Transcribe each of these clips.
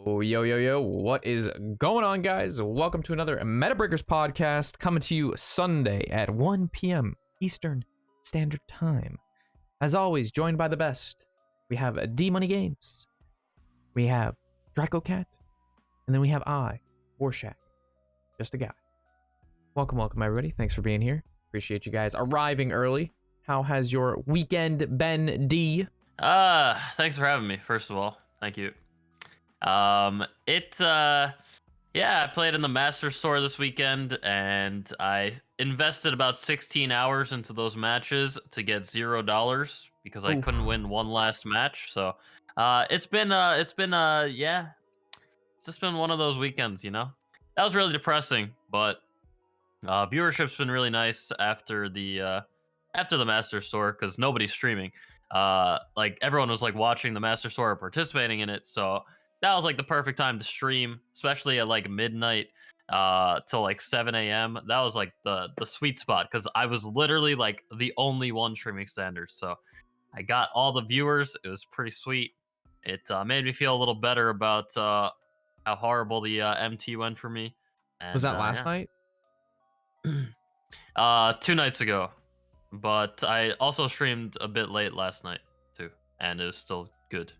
Yo, what is going on, guys? Welcome to another Metabreakers Podcast, coming to you Sunday at 1 p.m. Eastern Standard Time. As always, joined by the best. We have D-Money Games, we have Draco Cat, and then we have I, Warshack, just a guy. Welcome, everybody. Thanks for being here. Appreciate you guys arriving early. How has your weekend been, D? Thanks for having me, first of all. Thank you. I played in the Master Store this weekend, and I invested about 16 hours into those matches to get $0 because I couldn't win one last match. So, it's just been one of those weekends, you know. That was really depressing, but viewership's been really nice after the Master Store because nobody's streaming. Like everyone was like watching the Master Store or participating in it, so that was like the perfect time to stream, especially at like midnight till like 7 a.m. That was like the sweet spot because I was literally like the only one streaming standards. So I got all the viewers. It was pretty sweet. It made me feel a little better about how horrible the MT went for me. And, was that last night? 2 nights ago. But I also streamed a bit late last night too, and it was still good.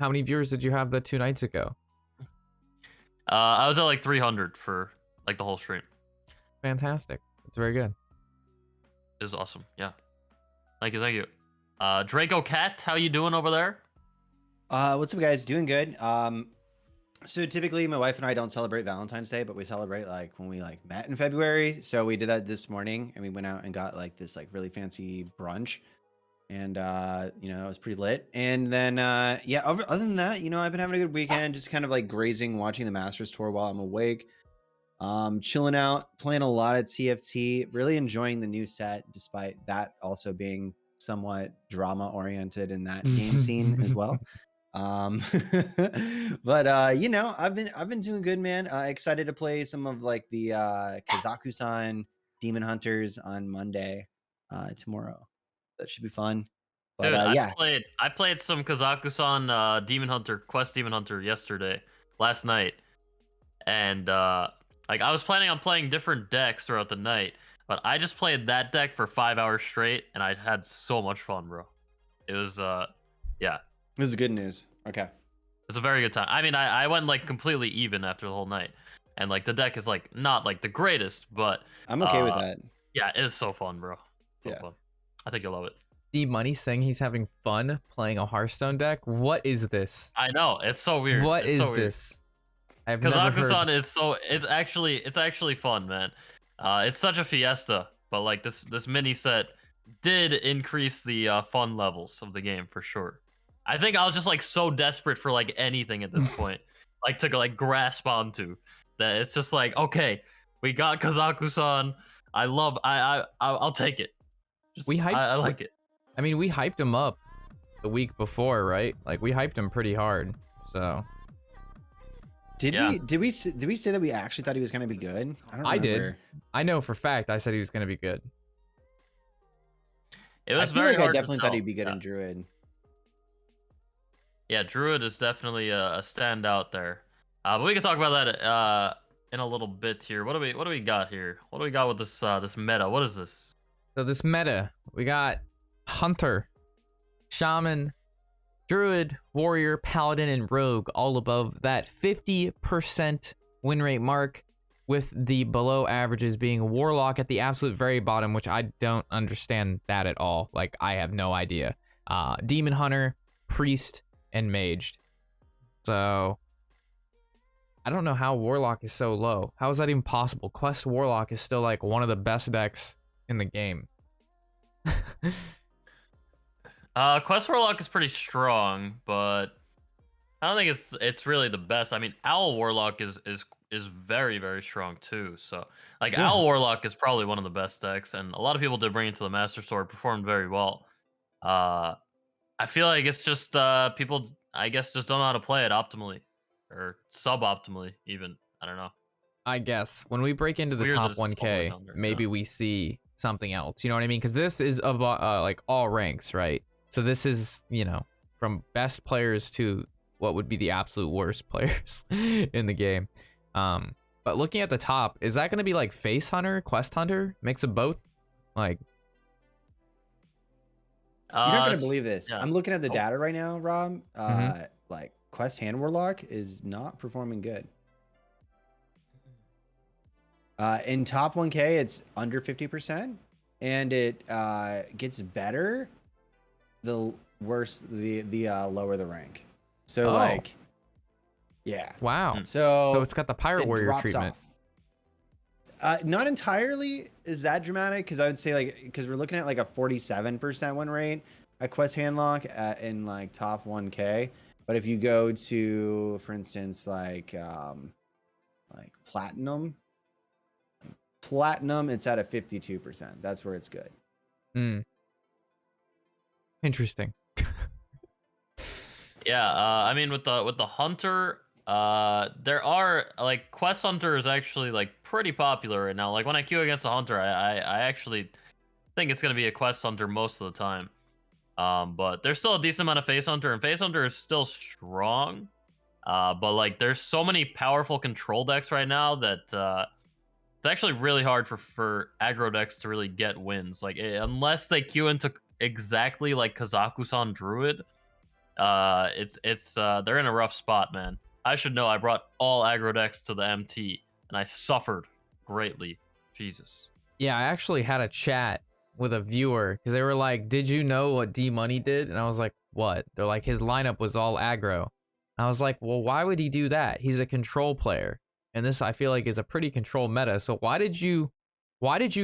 How many viewers did you have the 2 nights ago? I was at like 300 for like the whole stream. Fantastic. It's very good. It was awesome. Yeah. Thank you. Draco Cat, how you doing over there? What's up, guys? Doing good. So typically my wife and I don't celebrate Valentine's Day, but we celebrate like when we like met in February. So we did that this morning, and we went out and got like this like really fancy brunch, and it was pretty lit. And then other than that, I've been having a good weekend, just kind of like grazing, watching the Masters Tour while I'm awake, chilling out, playing a lot of TFT, really enjoying the new set, despite that also being somewhat drama oriented in that game scene as well. But I've been doing good, man. Excited to play some of like the Kazaku-san Demon Hunters on Monday, tomorrow. That should be fun. But, dude, I played some Kazaku-san Demon Hunter Quest Demon Hunter last night, and like I was planning on playing different decks throughout the night, but I just played that deck for 5 hours straight, and I had so much fun, bro. It was This is good news. Okay. It's a very good time. I mean, I went like completely even after the whole night. And like the deck is like not like the greatest, but I'm okay with that. Yeah, it is so fun, bro. Fun. I think you'll love it. D-Money saying he's having fun playing a Hearthstone deck. What is this? I know, it's so weird. What is this? I've never heard. Kazaku-san is it's actually fun, man. It's such a fiesta, but like this mini set did increase the fun levels of the game for sure. I think I was just like so desperate for like anything at this point, like to like grasp onto that. It's just like, okay, we got Kazaku-san. I'll take it. I like it. I mean, we hyped him up the week before, right? Like we hyped him pretty hard. So did we say that we actually thought he was gonna be good? I did. I know for a fact I said he was gonna be good. It was I feel very like hard I definitely to thought tell. he'd be good in Druid. Yeah, Druid is definitely a standout there. But we can talk about that in a little bit here. What do we got here? What do we got with this this meta? What is this? So this meta, we got Hunter, Shaman, Druid, Warrior, Paladin, and Rogue all above that 50% win rate mark, with the below averages being Warlock at the absolute very bottom, which I don't understand that at all. Like I have no idea. Demon Hunter, Priest, and Maged. So I don't know how Warlock is so low. How is that even possible? Quest Warlock is still like one of the best decks in the game. Quest Warlock is pretty strong, but I don't think it's really the best. I mean, Owl Warlock is very, very strong too. So like Owl Warlock is probably one of the best decks, and a lot of people did bring it to the Master Store, performed very well. I feel like it's just people, I guess, just don't know how to play it optimally or suboptimally even. I don't know. I guess when we break into the top 1K, maybe we see something else. You know what I mean? Because this is about like all ranks, right? So this is, from best players to what would be the absolute worst players in the game. But looking at the top, is that going to be like Face Hunter, Quest Hunter, mix of both? Like, You're not gonna believe this. yeah. I'm looking at the Oh. data right now, Rob. Mhm. Like Quest Hand Warlock is not performing good. In top 1K, it's under 50%, and it gets better the worse the lower the rank. So Oh. like, yeah. wow. So So it's got the Pirate it Warrior drops treatment. off. Not entirely is that dramatic, because I would say like, because we're looking at like a 47% win rate at Quest Handlock in like top 1K. But if you go to, for instance, like Platinum, it's at a 52%. That's where it's good. Interesting. Yeah, I mean with the hunter, there are like Quest Hunter is actually like pretty popular right now. Like when I queue against a hunter, I actually think it's gonna be a Quest Hunter most of the time. But there's still a decent amount of Face Hunter, and Face Hunter is still strong. But like there's so many powerful control decks right now that it's actually really hard for aggro decks to really get wins. Like unless they queue into exactly like Kazakusan Druid, it's they're in a rough spot, man. I should know. I brought all aggro decks to the MT, and I suffered greatly. Jesus. Yeah, I actually had a chat with a viewer because they were like, "Did you know what D Money did?" And I was like, "What?" They're like, "His lineup was all aggro." And I was like, "Well, why would he do that? He's a control player, and this I feel like is a pretty control meta. So why did you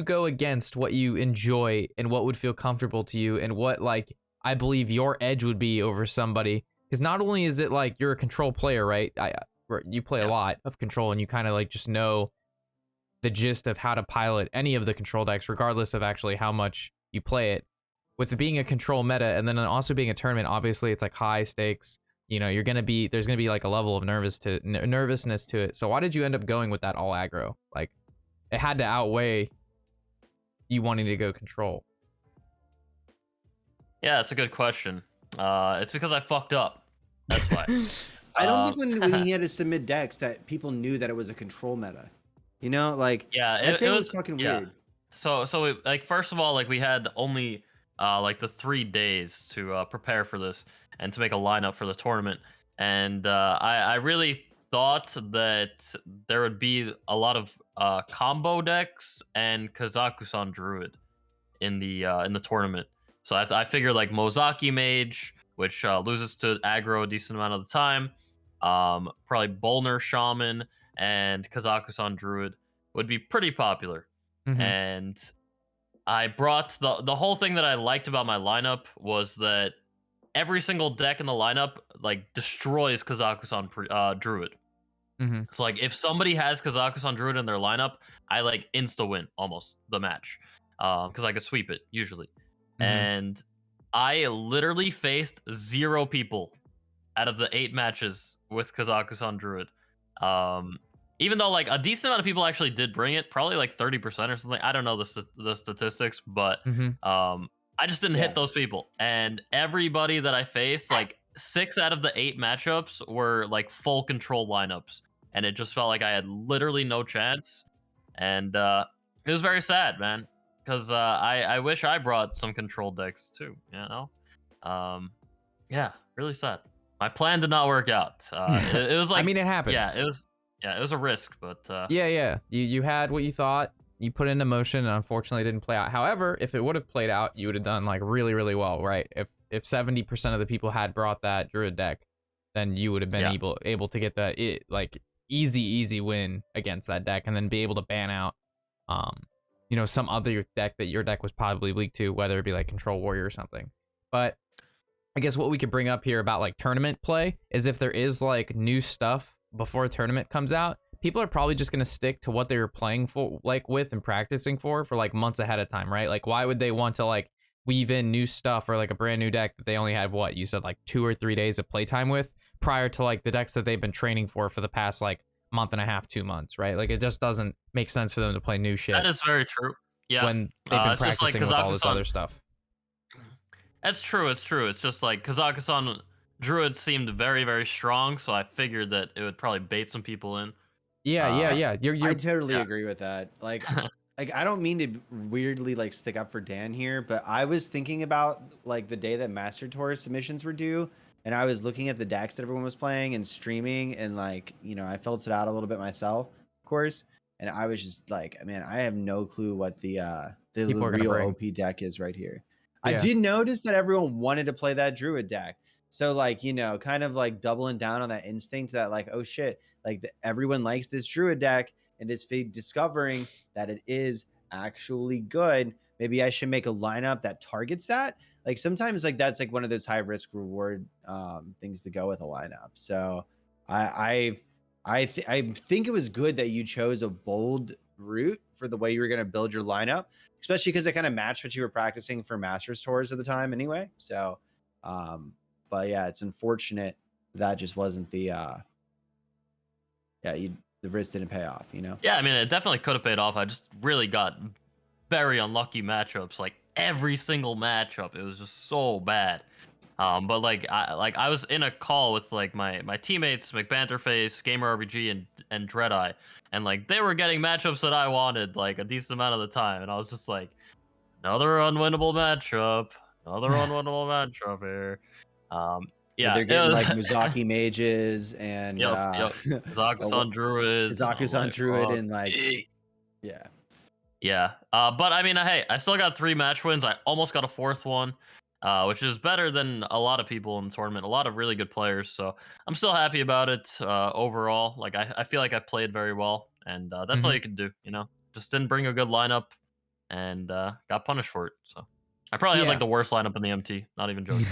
go against what you enjoy and what would feel comfortable to you and what like I believe your edge would be over somebody? Because not only is it like you're a control player, right? You play a lot of control and you kind of like just know the gist of how to pilot any of the control decks, regardless of actually how much you play it. With it being a control meta and then also being a tournament, obviously it's like high stakes. You know, there's gonna be like a level of nervousness to it. So why did you end up going with that all aggro? Like, it had to outweigh you wanting to go control. Yeah, that's a good question. It's because I fucked up. That's why. I don't think when he had to submit decks that people knew that it was a control meta. You know, like Yeah, it was fucking weird. So like first of all, like we had only like the 3 days to prepare for this and to make a lineup for the tournament, and I really thought that there would be a lot of combo decks and Kazakusan Druid in the tournament. So I figured like Mozaki Mage, which loses to aggro a decent amount of the time, probably Bolner Shaman and Kazakusan Druid would be pretty popular. Mhm. And I brought the whole thing that I liked about my lineup was that every single deck in the lineup like destroys Kazakusan Druid. Mhm. So like if somebody has Kazakusan Druid in their lineup, I like insta win almost the match because I could sweep it usually. Mhm. And I literally faced 0 people out of the 8 matches with Kazakusan Druid. Even though like a decent amount of people actually did bring it, probably like 30% or something. I don't know the statistics, but Mhm. I just didn't hit those people. And everybody that I faced, like 6 out of the 8 matchups were like full control lineups, and it just felt like I had literally no chance. And it was very sad, man, because I wish I brought some control decks too. You know, yeah, really sad. My plan did not work out. It was like, I mean, it happens. Yeah, it was a risk, but Yeah. You had what you thought. You put it into motion, and unfortunately, it didn't play out. However, if it would have played out, you would have done like really, really well, right? If 70% of the people had brought that Druid deck, then you would have been able to get that like easy win against that deck, and then be able to ban out, some other deck that your deck was probably weak to, whether it be like Control Warrior or something. But I guess what we could bring up here about like tournament play is if there is like new stuff before a tournament comes out, people are probably just going to stick to what they were playing for, like with and practicing for like months ahead of time, right? Like why would they want to like weave in new stuff or like a brand new deck that they only had, what you said, like 2 or 3 days of playtime with, prior to like the decks that they've been training for the past like month and a half, 2 months, right? Like it just doesn't make sense for them to play new shit. that is very true. Yeah, when they've been it's just like practicing with all this Kazakusan- other stuff. That's true. It's true. It's just like Kazakusan Druid seemed very, very strong, so I figured that it would probably bait some people in. Yeah, Uh, yeah. You're I totally yeah. agree with that. Like I don't mean to weirdly like stick up for Dan here, but I was thinking about like the day that Master Tour submissions were due, and I was looking at the decks that everyone was playing and streaming, and like I felt it out a little bit myself, of course, and I was just like, man, I have no clue what the People are gonna real bring. OP deck is right here. I Yeah. did notice that everyone wanted to play that Druid deck, so like kind of like doubling down on that instinct that like, oh shit, like everyone likes this Druid deck and is discovering that it is actually good. Maybe I should make a lineup that targets that. Like sometimes like that's like one of those high risk reward things to go with a lineup. So I think it was good that you chose a bold route for the way you were going to build your lineup, especially because it kind of matched what you were practicing for Masters tours at the time anyway. So but yeah, it's unfortunate that just wasn't the the risk didn't pay off, Yeah, I mean, it definitely could have paid off. I just really got very unlucky matchups. Like every single matchup, it was just so bad. But like I was in a call with like my teammates, McBanterface, Gamer RBG, and Dreadeye, and like they were getting matchups that I wanted like a decent amount of the time, and I was just like, another unwinnable matchup, another unwinnable matchup here. Yeah, they're it getting was. like Muzaki mages and Yep. Kazakhstan Druids. Kazakusan Druid and like eh. yeah. Yeah. But I mean, hey, I still got 3 match wins. I almost got a 4th one, which is better than a lot of people in the tournament. A lot of really good players. So I'm still happy about it overall. Like I feel like I played very well, and that's all you can do. Just didn't bring a good lineup, and got punished for it. So I probably had Yeah. like the worst lineup in the MT. Not even joking.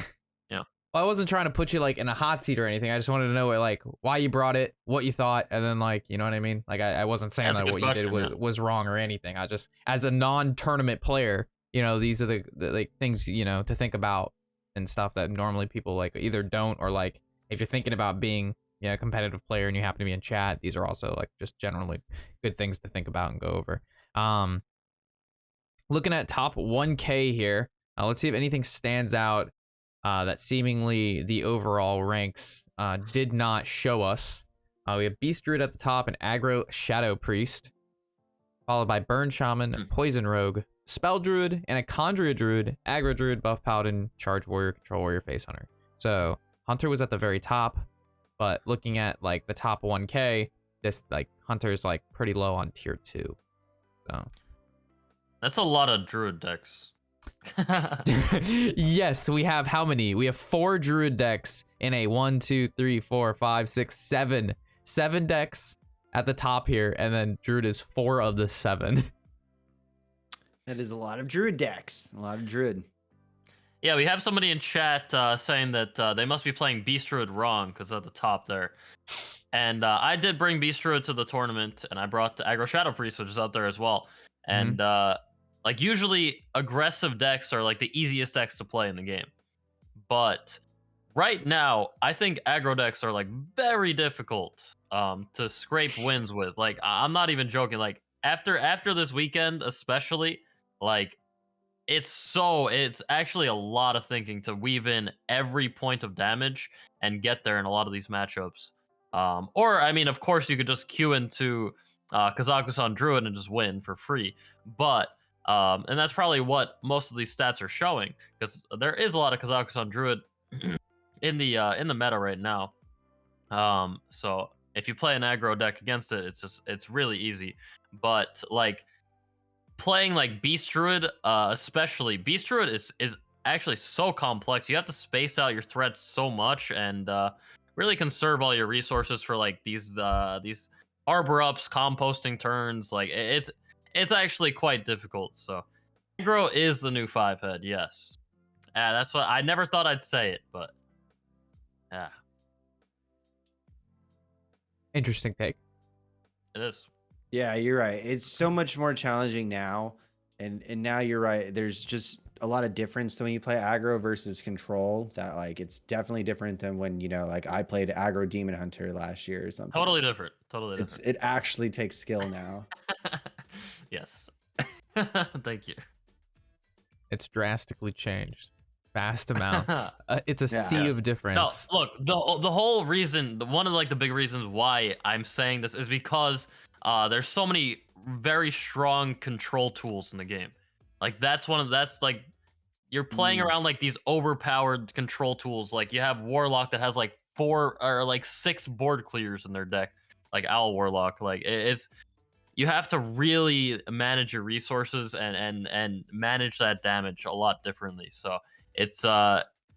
Well, I wasn't trying to put you like in a hot seat or anything. I just wanted to know like why you brought it, what you thought, and then like you know what I mean. Like I wasn't saying That's a that good what you did question, was wrong or anything. I just as a non-tournament player, these are the like things to think about and stuff that normally people like either don't or like if you're thinking about being a competitive player and you happen to be in chat, these are also like just generally good things to think about and go over. Looking at top 1K here, let's see if anything stands out. That seemingly the overall ranks did not show us. We have Beast Druid at the top and Aggro Shadow Priest, followed by Burn Shaman, Poison Rogue, Spell Druid, and a Conjurer Druid, Aggro Druid, Buff Paladin, Charge Warrior, Control Warrior, Face Hunter. So Hunter was at the very top, but looking at like the top 1K, this like Hunter's like pretty low on tier 2. So that's a lot of Druid decks. Yes, we have how many? We have 4 Druid decks in a 1, 2, 3, 4, 5, 6, 7. 7 decks at the top here, and then Druid is 4 of the 7. That is a lot of Druid decks. A lot of Druid. Yeah, we have somebody in chat saying that they must be playing Beast Druid wrong because at the top there. And I did bring Beast Druid to the tournament, and I brought Aggro Shadow Priest, which is out there as well. And like usually aggressive decks are like the easiest decks to play in the game. But right now, I think aggro decks are like very difficult to scrape wins with. Like I'm not even joking. Like after this weekend, especially, like it's actually a lot of thinking to weave in every point of damage and get there in a lot of these matchups. Or I mean, of course, you could just queue into Kazakusan Druid and just win for free. But and that's probably what most of these stats are showing, because there is a lot of Kazakusan Druid in the meta right now. So if you play an aggro deck against it, it's really easy. But like playing like Beast Druid, especially Beast Druid is actually so complex. You have to space out your threats so much and really conserve all your resources for like these arbor ups, composting turns. Like it's actually quite difficult. So aggro is the new 5-head, yes. That's what I never thought I'd say it, but yeah. Interesting take. It is. Yeah, you're right. It's so much more challenging now. And now you're right. There's just a lot of difference when you play aggro versus control. That like it's definitely different than when, like I played aggro Demon Hunter last year or something. Totally different. Totally different. It actually takes skill now. Yes. Thank you. It's drastically changed. vast amounts. It's a Yeah. sea Yes. of No, difference. look, the whole reason, one of like the big reasons why I'm saying this is because there's so many very strong control tools in the game. Like that's like you're playing around like these overpowered control tools. Like you have Warlock that has like 4 or like 6 board clears in their deck, like Owl Warlock. Like it's you have to really manage your resources and manage that damage a lot differently. So it's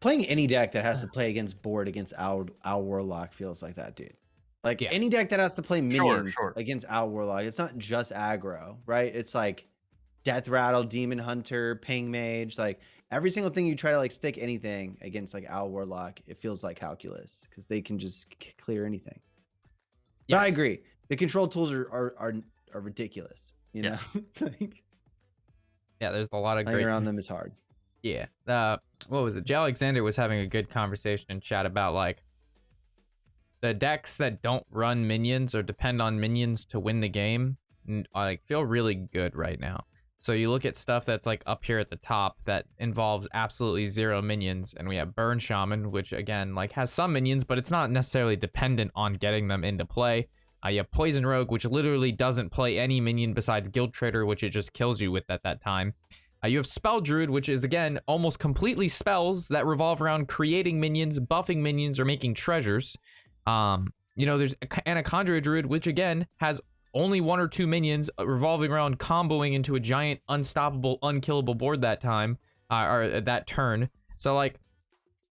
Playing any deck that has to play against board against Owl Warlock feels like that, dude. Like Yeah. any deck that has to play minions sure. against Owl Warlock, it's not just aggro, right? It's like Death Rattle, Demon Hunter, Ping Mage, like every single thing you try to like stick anything against like Owl Warlock, it feels like calculus because they can just clear anything. But I Yes. agree. The control tools are ridiculous. You Yeah. know, like Yeah, there's a lot of playing great. around them is hard. Yeah. What was it? Jay Alexander was having a good conversation in chat about like the decks that don't run minions or depend on minions to win the game. Like feel really good right now. So you look at stuff that's like up here at the top that involves absolutely 0 minions, and we have Burn Shaman, which again like has some minions, but it's not necessarily dependent on getting them into play. You have Poison Rogue, which literally doesn't play any minion besides Guild Trader, which it just kills you with at that time. You have Spell Druid, which is again almost completely spells that revolve around creating minions, buffing minions, or making treasures. There's Anaconda Druid, which again has only 1 or 2 minions revolving around comboing into a giant, unstoppable, unkillable board that time, or that turn. So like,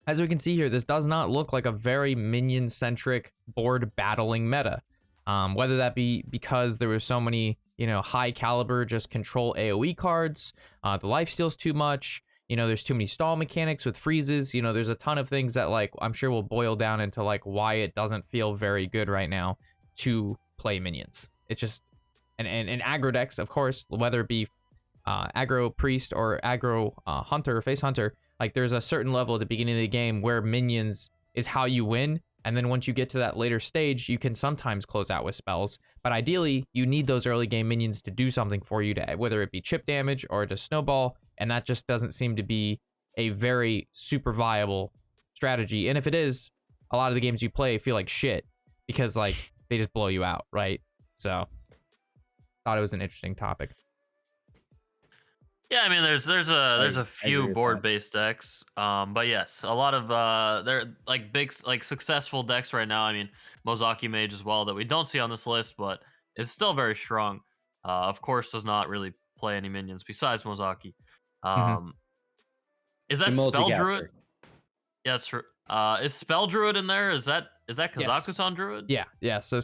as we can see here, this does not look like a very minion-centric board battling meta. Whether that be because there were so many, high caliber, just control AoE cards, the lifesteal's too much, there's too many stall mechanics with freezes, there's a ton of things that like, I'm sure will boil down into like why it doesn't feel very good right now to play minions. It's just, and aggro decks, of course, whether it be aggro priest or aggro hunter, face hunter, like there's a certain level at the beginning of the game where minions is how you win. And then once you get to that later stage, you can sometimes close out with spells. But ideally, you need those early game minions to do something for you, to whether it be chip damage or to snowball. And that just doesn't seem to be a very super viable strategy. And if it is, a lot of the games you play feel like shit because like they just blow you out, right? So thought it was an interesting topic. Yeah, I mean, there's a agree few with board-based decks, but yes, a lot of they're like big, like successful decks right now. I mean, Mozaki Mage as well that we don't see on this list, but is still very strong. Of course, does not really play any minions besides Mozaki. Is that The Spell multicaster. Druid? Yeah, that's true. Is Spell Druid in there? Is that Kazakusan Druid? Yeah. So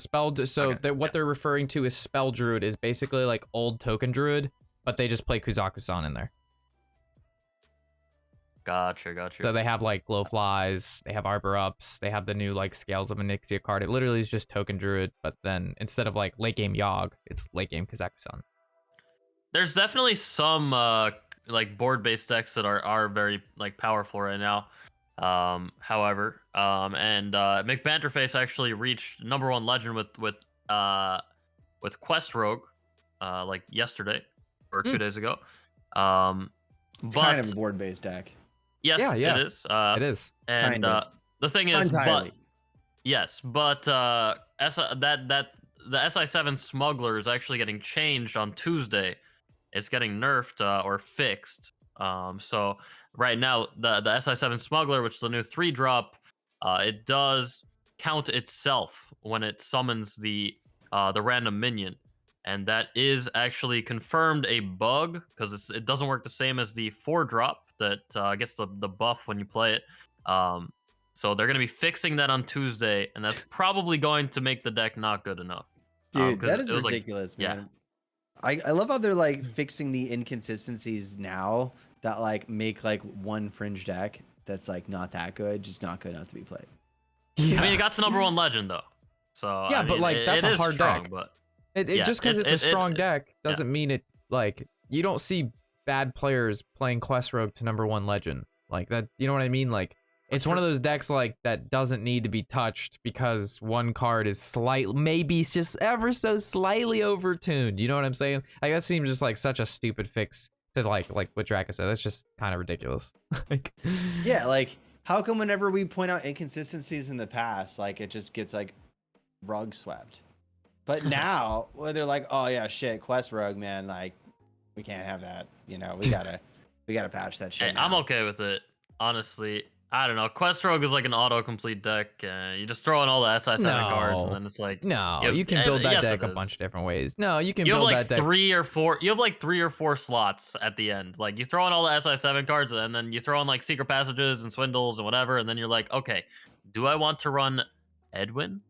Okay, what they're referring to as Spell Druid is basically like old Token Druid, but they just play Kuzaku-san in there. Gotcha. So they have like Glowflies, they have Arbor Ups, they have the new like Scales of Onyxia card. It literally is just Token Druid, but then instead of like late game Yogg, it's late game Kazaku-san. There's definitely some like board-based decks that are very like powerful right now. However, McBanterface actually reached #1 legend with Quest Rogue, like yesterday or 2 days ago. It's But kind of a board-based deck. yes, Yeah. it is. It is. And kind of. the thing Not is, entirely. the SI7 Smuggler is actually getting changed on Tuesday. It's getting nerfed or fixed. So right now, the SI7 Smuggler, which is the new 3-drop, it does count itself when it summons the random minion, and that is actually confirmed a bug because it doesn't work the same as the 4-drop that gets the buff when you play it. So they're gonna be fixing that on Tuesday, and that's probably going to make the deck not good enough. Dude, 'Cause that is it was like- ridiculous, yeah. man. I love how they're like fixing the inconsistencies now that like make like one fringe deck that's like not that good, just not good enough to be played. I mean, it got to #1 legend though. So Yeah, I but, mean, like, that's it a is hard strong, deck. But It just because it's a strong deck yeah. doesn't mean it like you don't see bad players playing Quest Rogue to #1 legend like that. You know what I mean? Like it's one of those decks like that doesn't need to be touched because one card is maybe just ever so slightly overtuned. You know what I'm saying? Like that seems just like such a stupid fix To like what Draka said, that's just kind of ridiculous. Like, Yeah, like how come whenever we point out inconsistencies in the past, like it just gets like rug swept? But now, well, they're like, oh yeah, shit, quest rogue, man, like we can't have that. You know, we gotta patch that shit. Hey, I'm okay with it, honestly. I don't know. Quest Rogue is like an autocomplete deck. You just throw in all the SI7 cards, and then it's like you can build that deck a bunch of different ways. No, you can build like that deck. You have like 3 or 4 slots at the end. Like you throw in all the SI7 cards, and then you throw in like secret passages and swindles and whatever, and then you're like, okay, do I want to run Edwin,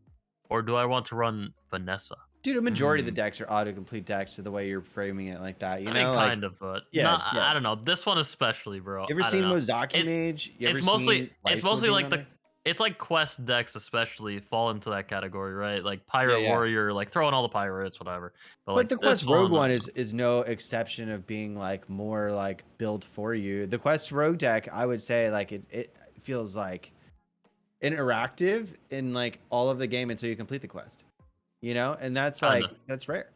or do I want to run Vanessa? Dude, a majority of the decks are autocomplete decks to the way you're framing it like that. You I know, mean, like, kind of, but yeah, I don't know. This one especially, bro. You ever seen Mozaki Mage? It's mostly like it's like quest decks especially fall into that category, right? Like Pirate Warrior, like throwing all the pirates, whatever. But like the Quest Rogue one is no exception of being like more like built for you. The Quest Rogue deck, I would say, like it feels like interactive in like all of the game until you complete the quest. You know, and that's like that's rare.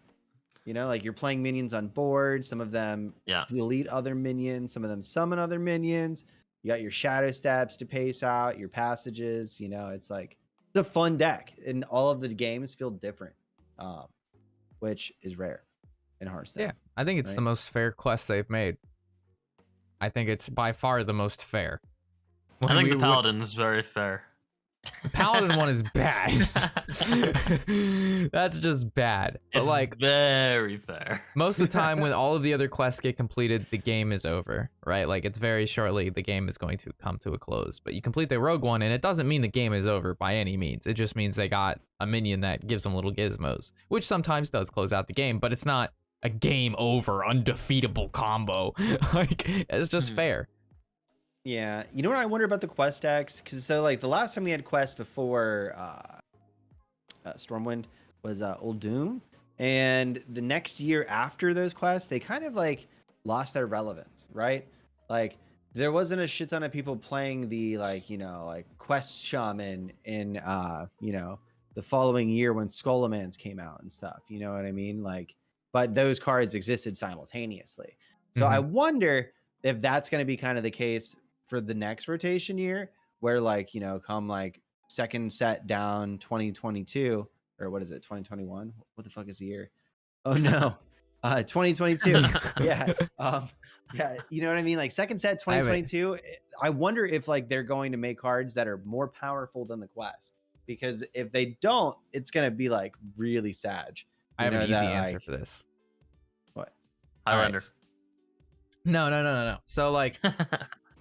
You know, like you're playing minions on board. Some of them delete other minions. Some of them summon other minions. You got your shadow steps to pace out, your passages. You know, it's like the fun deck, and all of the games feel different, which is rare in Hearthstone. Yeah, I think it's the most fair quest they've made. I think it's by far the most fair. I think the Paladin is very fair. The Paladin one is bad. That's just bad. But it's like very fair. Most of the time when all of the other quests get completed, the game is over, right? Like it's very shortly the game is going to come to a close. But you complete the rogue one and it doesn't mean the game is over by any means. It just means they got a minion that gives them little gizmos, which sometimes does close out the game, but it's not a game over undefeatable combo. Like it's just fair. Yeah, you know what I wonder about the quest decks? Because so like the last time we had quests before Stormwind was Old Doom, and the next year after those quests, they kind of like lost their relevance, right? Like there wasn't a shit ton of people playing the like Quest Shaman in the following year when Skullomans came out and stuff. You know what I mean? Like, but those cards existed simultaneously. So I wonder if that's going to be kind of the case for the next rotation year, where like come like second set down 2022, or what is it, 2021? What the fuck is the year? Oh no, 2022. Yeah, yeah, you know what I mean, like second set 2022. I wonder if like they're going to make cards that are more powerful than the quest, because if they don't, it's gonna be like really sad. I have an easy answer for this. What? I wonder. No. So like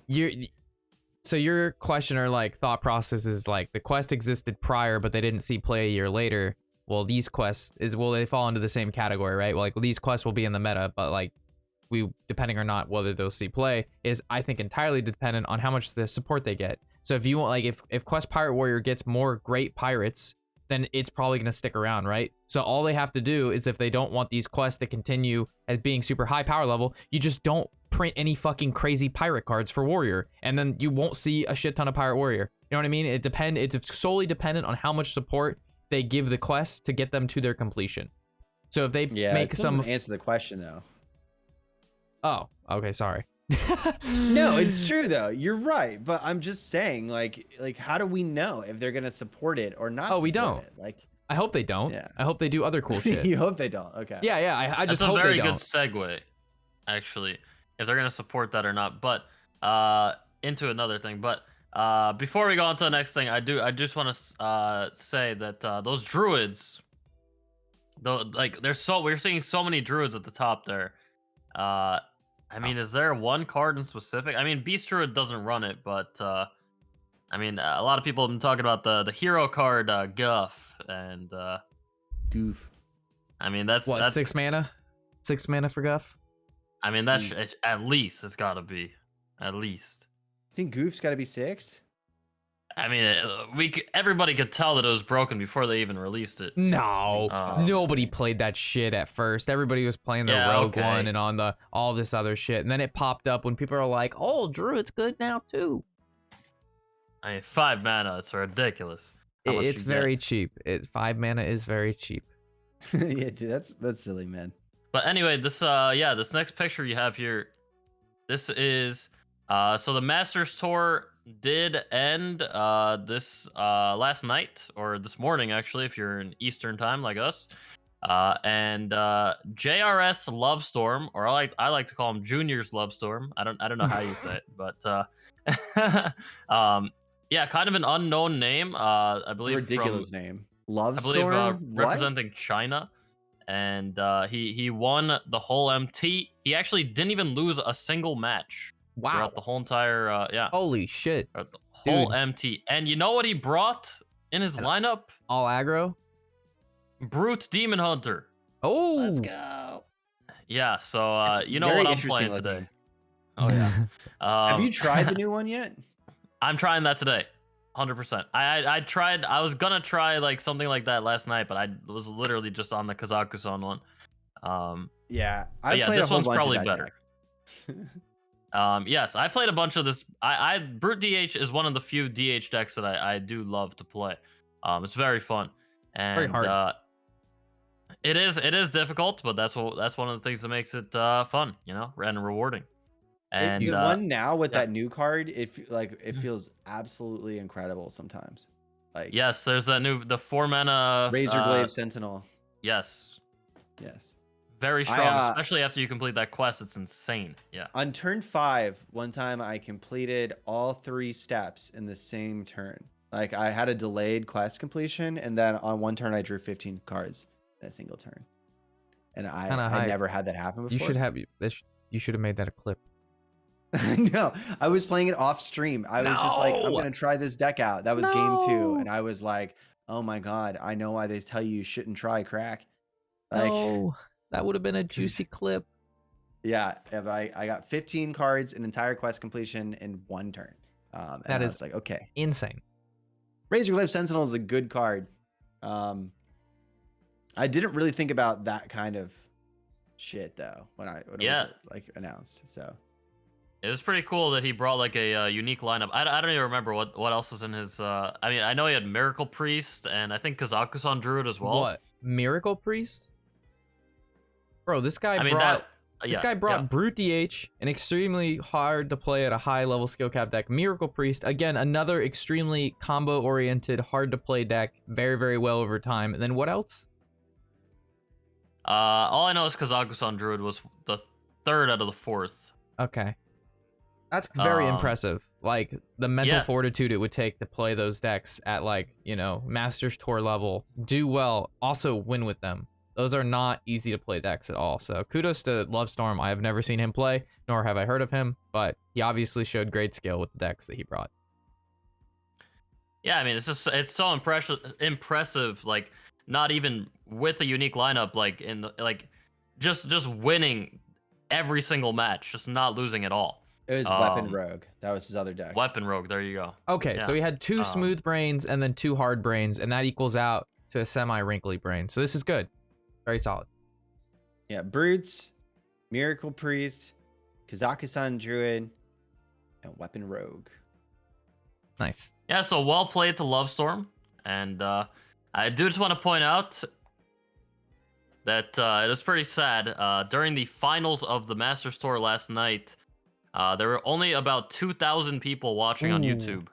your question or like thought process is like the quest existed prior, but they didn't see play a year later. Well, these quests they fall into the same category, right? Well, like these quests will be in the meta, but like depending or not whether they'll see play is, I think, entirely dependent on how much the support they get. So if you want, like if Quest Pirate Warrior gets more great pirates, then it's probably going to stick around, right? So all they have to do is, if they don't want these quests to continue as being super high power level, you just don't print any fucking crazy pirate cards for Warrior, and then you won't see a shit ton of Pirate Warrior. You know what I mean? It's solely dependent on how much support they give the quests to get them to their completion. So if they make some answer the question though. Oh, okay, sorry. No, it's true though. You're right, but I'm just saying, like how do we know if they're gonna support it or not? Oh, we don't. It? Like, I hope they don't. Yeah. I hope they do other cool shit. You hope they don't. Okay. Yeah. I just hope they don't. That's a very good segue, actually, if they're gonna support that or not. But into another thing. But before we go on to the next thing, I just want to say that those druids, though, like we're seeing so many druids at the top there. I mean, is there one card in specific? I mean, Beast Druid doesn't run it, but I mean, a lot of people have been talking about the hero card, Guff, and Goof. I mean, that's 6 mana? 6 mana for Guff? I mean, that's at least it's got to be at least. I think Goof's got to be 6. I mean, everybody could tell that it was broken before they even released it. No, nobody played that shit at first. Everybody was playing the Rogue one and on all this other shit, and then it popped up when people are like, "Oh, Druid's good now too." I mean, 5 mana, it's ridiculous. It's very cheap. 5 mana is very cheap. Yeah, dude, that's silly, man. But anyway, this next picture you have here, this is so the Masters Tour did end this last night, or this morning actually, if you're in Eastern time like us. And JRS Love Storm, or I like to call him Junior's Love Storm. I don't know how you say it, but yeah, kind of an unknown name. I believe Ridiculous from, name. Love I believe Storm? What? representing China, and he won the whole MT. He actually didn't even lose a single match Wow. throughout the whole entire Holy shit. throughout the whole Dude. MT. And you know what he brought in his lineup? All aggro? Brute Demon Hunter. Oh. Let's go. Yeah, so It's you know very what I'm interesting playing looking. today. Oh yeah. Have you tried the new one yet? I'm trying that today. 100%. I tried. I was gonna try like something like that last night, but I was literally just on the Kazakhstan one. Yeah, But I yeah, played this a whole one's bunch probably of that better. deck. Yes, I played a bunch of this. Brute DH is one of the few DH decks that I do love to play. It's very fun, and Very hard. it is difficult, but that's one of the things that makes it fun, you know, and rewarding. And The one now with yeah. that new card, it feels absolutely incredible sometimes. Like yes, there's that the 4-mana Razorglaive Sentinel. Yes, Yes. very strong, especially after you complete that quest. It's insane. Yeah. On turn 5, one time I completed all 3 steps in the same turn. Like I had a delayed quest completion, and then on one turn I drew 15 cards in a single turn. And I never had that happen before. You should have made that a clip. No, I was playing it off stream. I was just like, I'm No! gonna try this deck out. That was game 2, No! and I was like, oh my god, I know why they tell you shouldn't try crack. Like, No, that would have been a juicy clip. yeah, but I got 15 cards, an entire quest completion in one turn. And That I is was like, okay. insane. Razorglaive Sentinel is a good card. I didn't really think about that kind of shit though when it was like announced. So It was pretty cool that he brought like a unique lineup. I don't even remember what else was in his. I mean, I know he had Miracle Priest and I think Kazakusan Druid as well. What? Miracle Priest? Bro, this guy I mean, brought This guy brought Brute DH, an extremely hard to play at a high level skill cap deck. Miracle Priest, again, another extremely combo oriented, hard to play deck, very, very well over time. And then what else? All I know is Kazakusan Druid was the 3rd out of the 4th. Okay. That's very impressive. Like, the mental fortitude it would take to play those decks at, like, you know, Masters Tour level, do well, also win with them. Those are not easy to play decks at all. So kudos to Lovestorm. I have never seen him play, nor have I heard of him, but he obviously showed great skill with the decks that he brought. Yeah, I mean, it's so impressive. Like, not even with a unique lineup, like just winning every single match, just not losing at all. it was Weapon Rogue. That was his other deck. Weapon Rogue, there you go. Okay, so he had 2 smooth brains and then 2 hard brains, and that equals out to a semi-wrinkly brain. So this is good. Very solid. Yeah, Brutes, Miracle Priest, Kazakusan Druid, and Weapon Rogue. Nice. Yeah, so well played to Lovestorm, and I do just want to point out that it was pretty sad. During the finals of the Masters Tour last night, there were only about 2,000 people watching on YouTube,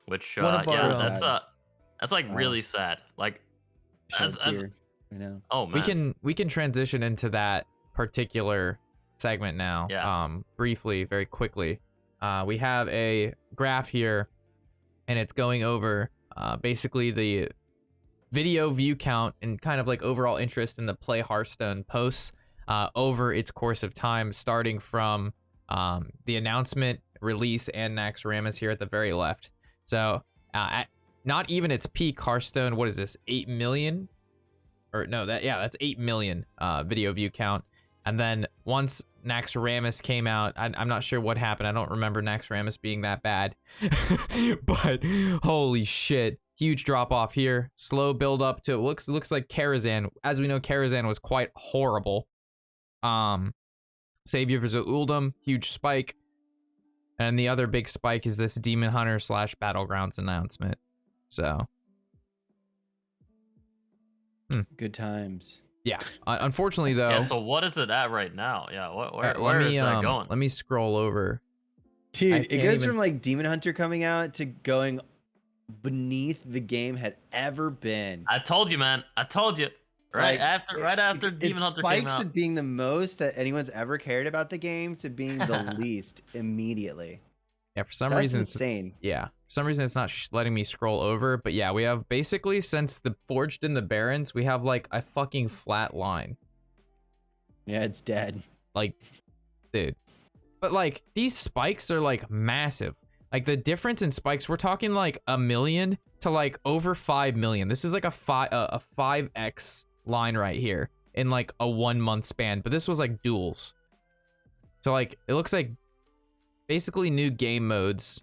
which that's like really sad. Like, Shad's here right now. Oh man, We can transition into that particular segment now. Yeah. Briefly, very quickly. We have a graph here, and it's going over basically the video view count and kind of like overall interest in the Play Hearthstone posts over its course of time, starting from the announcement, release, and Naxxramas here at the very left. So at not even its peak, Hearthstone, what is this, 8 million? Or no, that's 8 million video view count. And then once Naxxramas came out, I'm not sure what happened. I don't remember Naxxramas being that bad. But holy shit. Huge drop off here. Slow build up to it looks like Karazhan. As we know, Karazhan was quite horrible. Savior vs. Uldum, huge spike. And the other big spike is this Demon Hunter / Battlegrounds announcement. So Good times. Yeah. Unfortunately, though. Yeah. So what is it at right now? Yeah. let Where me is that going? let me scroll over. Dude, it goes even- from like Demon Hunter coming out to going beneath the game had ever been. I told you, man. I told you. Right Like, after Demon Hunter came spikes out. at being the most that anyone's ever cared about the game to being the least immediately. Yeah, for some That's reason, insane. for some reason it's not letting me scroll over. But yeah, we have basically since the Forged in the Barrens, we have like a fucking flat line. Yeah, it's dead. Like, dude. But like these spikes are like massive. Like the difference in spikes, we're talking like 1 million to like over 5 million. This is like a 5x line right here in like a 1 month span. But this was like duels. So like it looks like basically new game modes.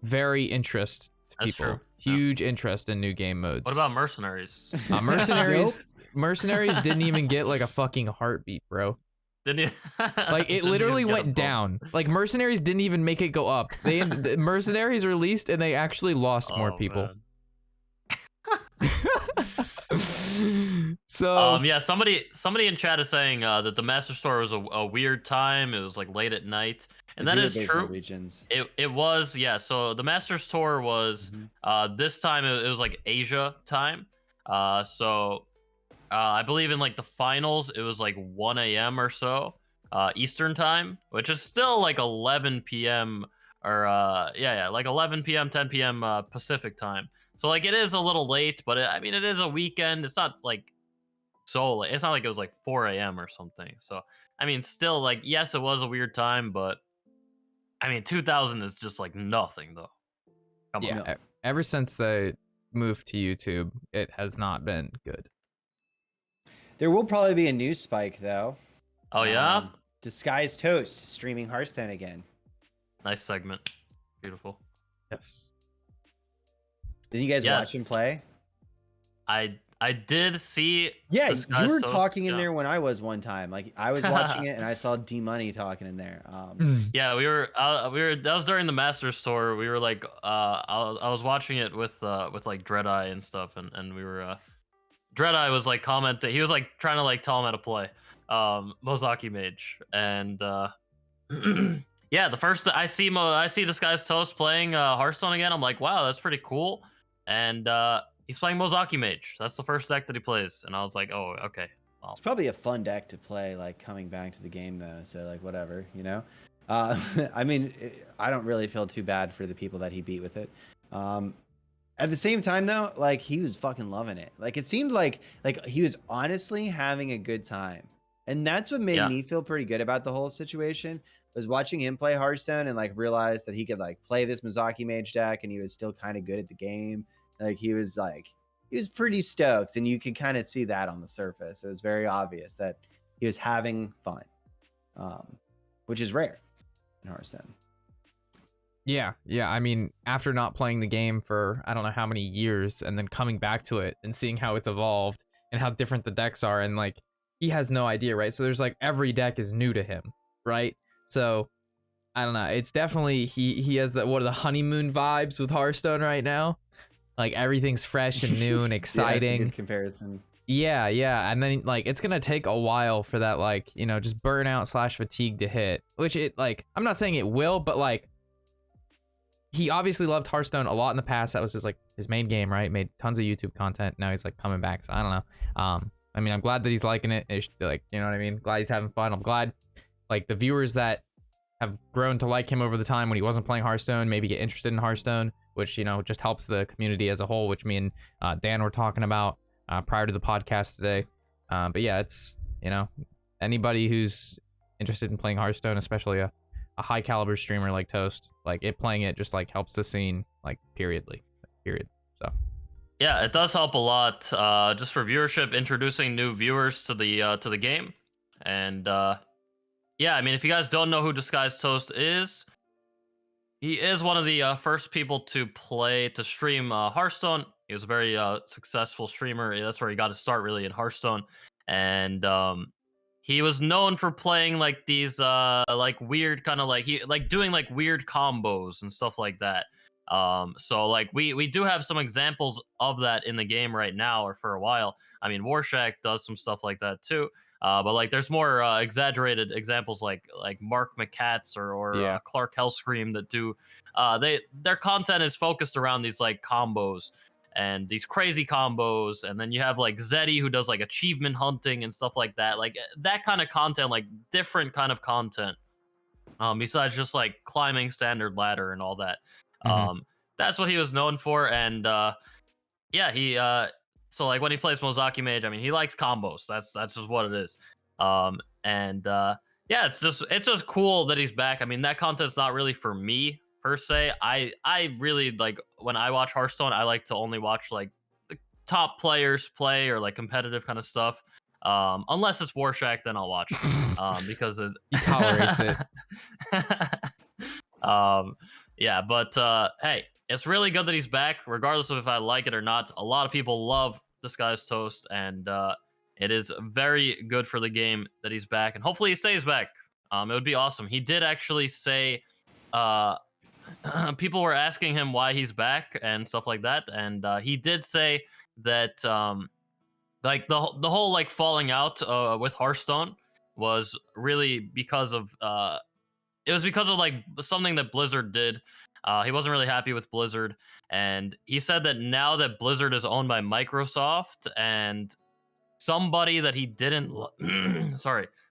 Very interest to That's people. true. Huge interest in new game modes. What about Mercenaries? Mercenaries? Mercenaries didn't even get like a fucking heartbeat, bro. Didn't you? Like it literally went down. Like Mercenaries didn't even make it go up. The Mercenaries released and they actually lost more people. So yeah, somebody in chat is saying that the Master Store was a weird time. It was like late at night, and that is true. Regions. It was, yeah. So the Masters Tour was this time it was like Asia time. So I believe in like the finals it was like 1 a.m. or so Eastern time, which is still like 11 p.m. or like 11 p.m. 10 p.m. Pacific time. So like it is a little late, but I mean it is a weekend. It's not like so late. It's not like it was like 4 a.m. or something. So I mean still like yes it was a weird time, but I mean 2000 is just like nothing though. Come on. yeah, ever since they moved to YouTube, it has not been good. There will probably be a new spike though. Oh yeah? Disguised Toast streaming Hearthstone again. Nice segment. Beautiful. Yes. Did you guys watch him play? I did see. Yeah, Disguised you were Toast, talking in yeah. there when I was one time. Like I was watching it and I saw D Money talking in there. Yeah, we were. That was during the Masters Tour. We were like, I was watching it with like Dreadeye and stuff, and we were. Dreadeye was like commenting. He was like trying to like tell him how to play, Mozaki Mage, and yeah, the first I see Disguised Toast playing Hearthstone again. I'm like, wow, that's pretty cool, and he's playing Mozaki Mage. That's the first deck that he plays, and I was like, oh, okay. Well. It's probably a fun deck to play, like coming back to the game though. So like whatever, you know. I mean, I don't really feel too bad for the people that he beat with it. At the same time though, like he was fucking loving it. Like it seemed like he was honestly having a good time, and that's what made me feel pretty good about the whole situation. Was watching him play Hearthstone and like realize that he could like play this Mozaki Mage deck and he was still kind of good at the game. Like he was pretty stoked, and you could kind of see that on the surface. It was very obvious that he was having fun, which is rare in Hearthstone. Yeah. I mean, after not playing the game for I don't know how many years, and then coming back to it and seeing how it's evolved and how different the decks are, and like he has no idea, right? So there's like every deck is new to him, right? So I don't know. It's definitely he has the honeymoon vibes with Hearthstone right now. Like everything's fresh and new and exciting. Yeah, that's a good comparison. Yeah. And then like it's gonna take a while for that, like, you know, just burnout / fatigue to hit. Which it like I'm not saying it will, but like he obviously loved Hearthstone a lot in the past. That was just like his main game, right? Made tons of YouTube content. Now he's like coming back. So I don't know. I mean, I'm glad that he's liking it. It's like, you know what I mean? Glad he's having fun. I'm glad like the viewers that have grown to like him over the time when he wasn't playing Hearthstone maybe get interested in Hearthstone, which, you know, just helps the community as a whole, which me and Dan were talking about prior to the podcast today. But yeah, it's, you know, anybody who's interested in playing Hearthstone, especially a high caliber streamer like Toast, like playing it just like helps the scene, like period. So yeah, it does help a lot just for viewership, introducing new viewers to the game. And yeah, I mean, if you guys don't know who Disguised Toast is, he is one of the first people to stream Hearthstone. He was a very successful streamer. That's where he got his start really in Hearthstone. And he was known for playing like these like weird kind of like doing like weird combos and stuff like that. So like we do have some examples of that in the game right now or for a while. I mean, Warshack does some stuff like that too. But like there's more exaggerated examples like Mark McCats or Yeah. Clark Hellscream that do their content is focused around these like combos and these crazy combos, and then you have like Zeddy who does like achievement hunting and stuff like that. Like that kind of content, like different kind of content. Besides just like climbing standard ladder and all that. That's what he was known for, and yeah, he so like when he plays Mozaki Mage, I mean, he likes combos. That's just what it is. And yeah, it's just cool that he's back. I mean, that content's not really for me per se. I really like when I watch Hearthstone, I like to only watch like the top players play or like competitive kind of stuff. Unless it's Warshack, then I'll watch because he tolerates it. Yeah, but hey, it's really good that he's back, regardless of if I like it or not. A lot of people love Disguised Toast, and it is very good for the game that he's back, and hopefully he stays back. It would be awesome. He did actually say, people were asking him why he's back and stuff like that, and he did say that like the whole like falling out with Hearthstone was really because of it was because of like something that Blizzard did. He wasn't really happy with Blizzard, and he said that now that Blizzard is owned by Microsoft, and somebody that he didn't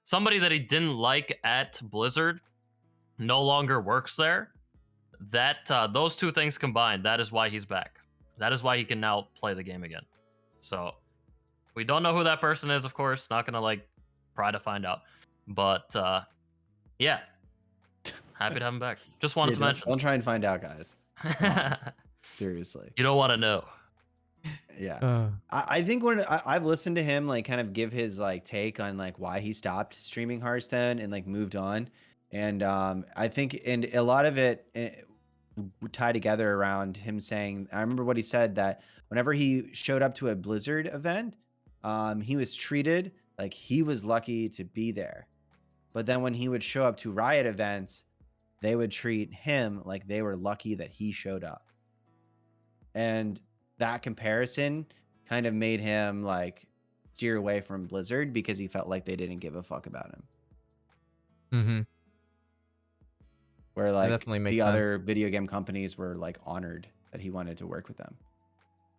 somebody that he didn't like at Blizzard no longer works there. That those two things combined, that is why he's back. That is why he can now play the game again. So we don't know who that person is, of course. Not gonna like try to find out, but yeah. Happy to have him back. Just wanted to mention. Don't try and find out, guys. Seriously. You don't want to know. Yeah. I think when I've listened to him like kind of give his like take on like why he stopped streaming Hearthstone and like moved on. And I think and a lot of it tied together around him saying, I remember what he said, that whenever he showed up to a Blizzard event, he was treated like he was lucky to be there. But then when he would show up to Riot events, they would treat him like they were lucky that he showed up. And that comparison kind of made him like steer away from Blizzard because he felt like they didn't give a fuck about him. Where like definitely makes the other sense. video game companies were like honored that he wanted to work with them.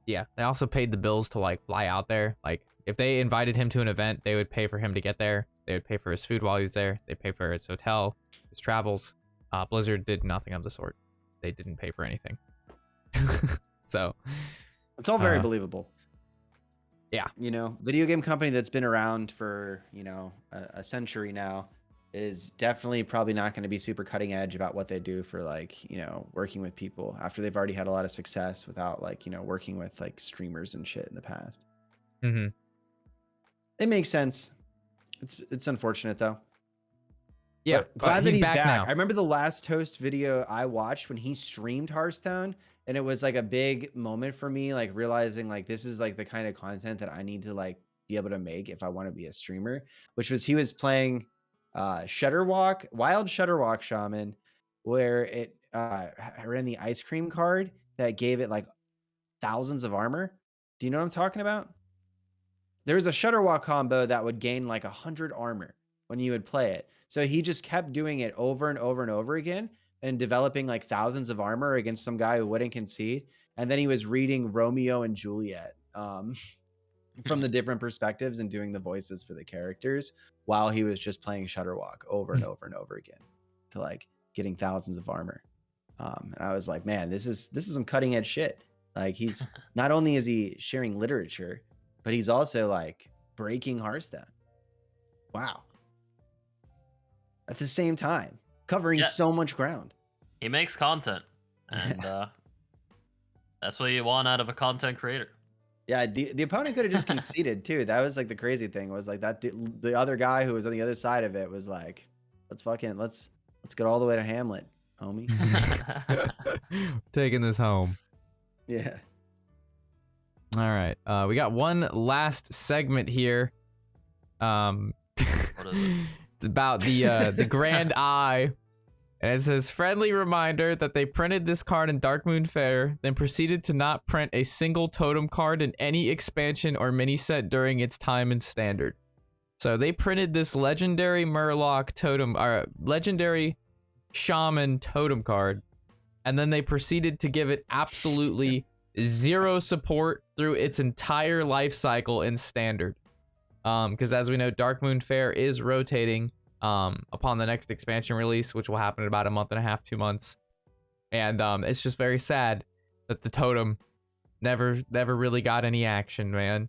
Yeah, they also paid the bills to like fly out there. Like if they invited him to an event, they would pay for him to get there. They would pay for his food while he was there. They pay for his hotel, his travels. Blizzard did nothing of the sort. They didn't pay for anything. So it's all very believable. Yeah. You know, video game company that's been around for, you know, a century now is definitely probably not going to be super cutting edge about what they do for like, you know, working with people after they've already had a lot of success without like, you know, working with like streamers and shit in the past. It makes sense. It's unfortunate though. Yeah, but glad that he's back. now. I remember the last Toast video I watched when he streamed Hearthstone, and it was like a big moment for me, like realizing like this is like the kind of content that I need to like be able to make if I want to be a streamer, which was he was playing Shutterwalk, Wild Shutterwalk Shaman, where it ran the ice cream card that gave it like thousands of armor. Do you know what I'm talking about? There was a Shutterwalk combo that would gain like 100 armor when you would play it. So he just kept doing it over and over and over again and developing like thousands of armor against some guy who wouldn't concede. And then he was reading Romeo and Juliet from the different perspectives and doing the voices for the characters while he was just playing Shutterwalk over and over and over again to like getting thousands of armor. And I was like, man, this is some cutting edge shit. Like he's not only is he sharing literature, but he's also like breaking Hearthstone. Wow. At the same time, covering so much ground. He makes content, and that's what you want out of a content creator. Yeah, the opponent could have just conceded too. That was like the crazy thing was like that the other guy who was on the other side of it was like, let's get all the way to Hamlet, homie. Taking this home. Yeah. All right. We got one last segment here. What is it? It's about the Grand Eye And it says, friendly reminder that they printed this card in Dark Moon Fair, then proceeded to not print a single totem card in any expansion or mini set during its time in Standard. So they printed this legendary Murloc totem, or legendary Shaman totem card, and then they proceeded to give it absolutely zero support through its entire life cycle in Standard. Because as we know, Dark Moon Fair is rotating upon the next expansion release, which will happen in about a month and a half, 2 months. And it's just very sad that the totem never really got any action, man.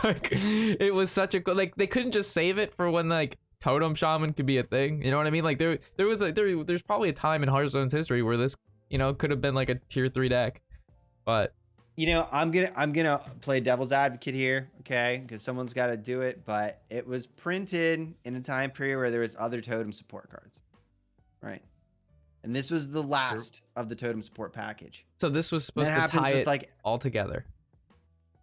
Like, it was such a like, they couldn't just save it for when like Totem Shaman could be a thing, you know what I mean? Like there's probably a time in Hearthstone's history where this, you know, could have been like a tier 3 deck. But you know, I'm gonna play devil's advocate here, okay? Because someone's got to do it. But it was printed in a time period where there was other totem support cards, right? And this was the last of the totem support package. So this was supposed to tie it like all together.